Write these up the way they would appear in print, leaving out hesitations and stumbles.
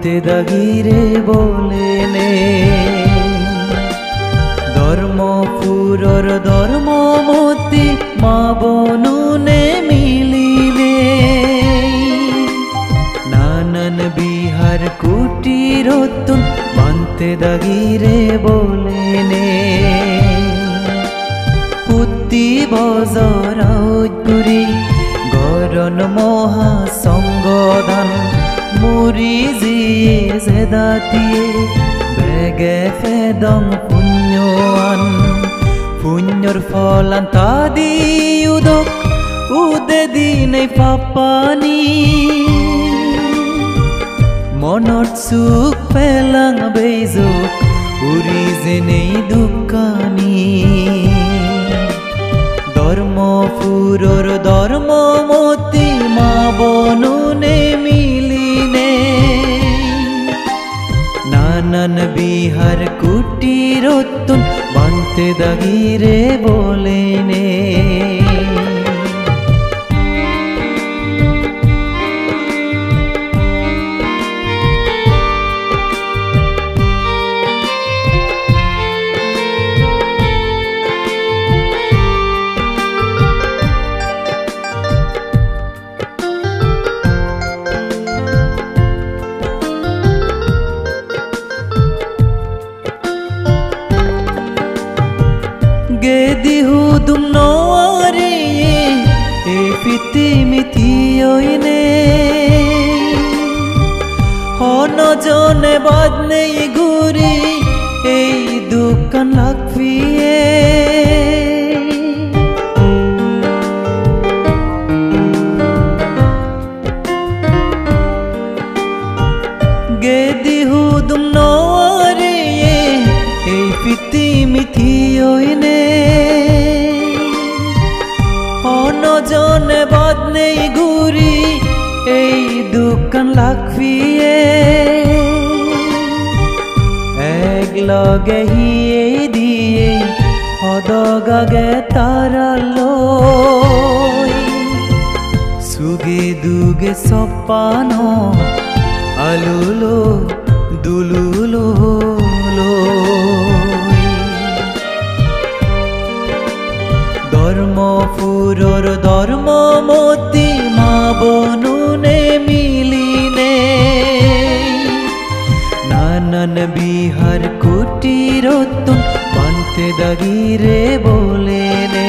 বানতে দাগিরে বলেনে ধর্মপুরর ধর্মমতি মা বনুনে মিলিনে নানান বিহার কুটিরতুন বানতে দাগিরে বলেনে পুতি বজরাউগুরি গরণ মহা সঙ্গদান মুরি জিয়ে জেদাতিয়ে বেগে ফেদং পুণ্যৱান পুণ্যৰ ফলান তাদি উদক উদে দিনে পাপানি মনত সুখ পেলাং বেজুক উৰি যেনেই দুকানি ধর্মপুরর ধর্মমতি মা বনুনে মিলিনে নানান বিহার কুটিরতুন বানতে দাগিরে বলেনে Gedi hudum noare e piti mitioine hono jone badne guri ei dukan lakfiye Gedi hudum noare e piti mitioine জনে বাদ নেই ঘুরি এই দোকান লাগফিয়ে এক লগে হিয়ে দিয়ে হদগাগে তারালো সুগে দুগে সপানো আলুলো দুলুলো ধর্মপুরর ধর্মমতি মা বনুনে মিলিনে নানান বিহার কুটিরতুন বানতে দাগিরে বলেনে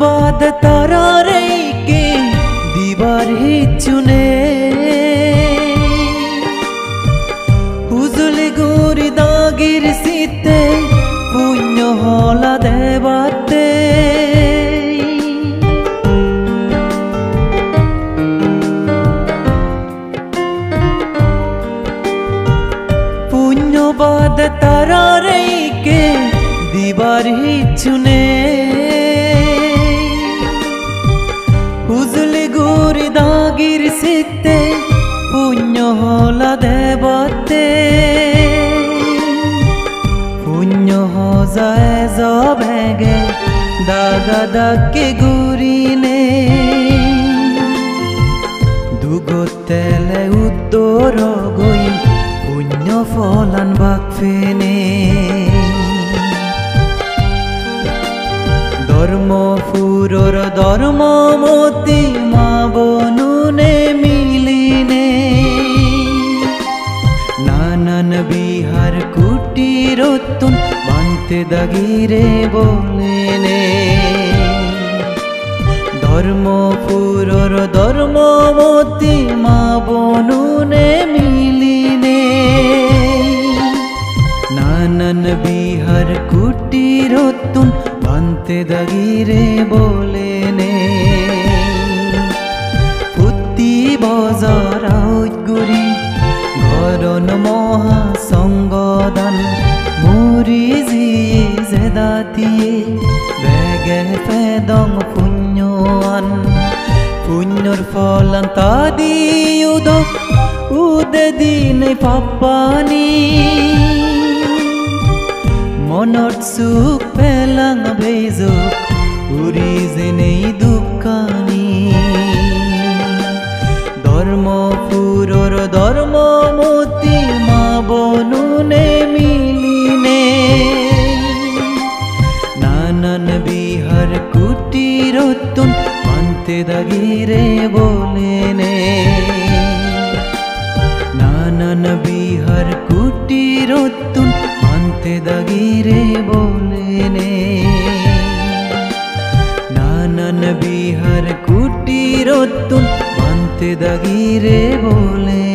বাদ তারারে কে দিবার হিচুনে হুজুলি গুরি দাগির সিতে পুণ্য হলা দেবাতে পুণ্য বাদ তারারে কে দিবার হিচুনে হুজুলি গুরি দাগির সিতে পুণ্য হলা দেবতে পুণ্য হজায় জবেগে দাগা দাগকে গুরিনে দুগতেলে উত্তর গইম পুণ্য ফলান বাকফেনে ধর্মপুরর ধর্মমতি মা বনুনে মিলিনে নানান বিহার কুটিরতুন বানতে দাগিরে বলেনে ধর্মপুরর ধর্মমতি মা বনুনে মিলিনে নানান বিহার কুটিরতুন বানতে দাগিরে বলেনে পুতি বজরাউগুরি ঘরণ মহা संगदान मुरी जिये जेदातिये बेगे फेदं पुण्योan punnyor falan tadi udok ude dine papani monot suk pelang bezuk uri zenei dukkani dharmo puror dharmo moti ma bonune miline nanan bihar kutirotun bante dagire bolene nanan bihar kutirotun bante dagire bolene nanan bihar kutirotun bante dagire bolene